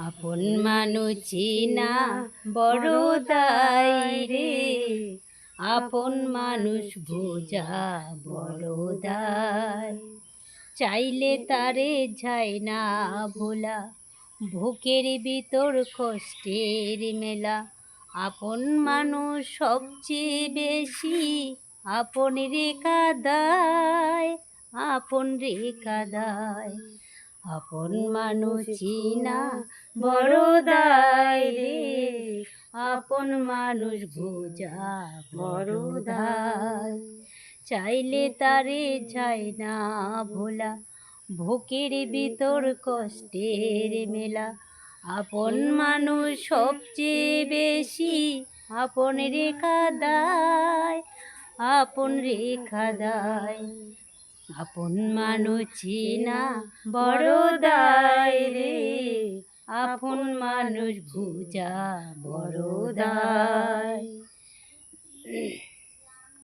আপন মানুষ চিনা বড় দায় রে, আপন মানুষ বোঝা বড় দায়। চাইলে তারে যায় না ভোলা, বুকের ভিতর কষ্টের মেলা। আপন মানুষ সবচেয়ে বেশি আপন রেখা দায়, আপন রেখা দায়। আপন মানুষ চিনা বড় দায় রে, আপন মানুষ বোঝা বড় দায়। চাইলে তারে যায় না ভোলা, বুকের ভিতর কষ্টের মেলা। আপন মানুষ সবচেয়ে বেশি আপন রেখা দায়, আপন রেখা দায়। আপন মানুষ চিনা বড় দায় রে, আপন মানুষ বোঝা বড় দায়।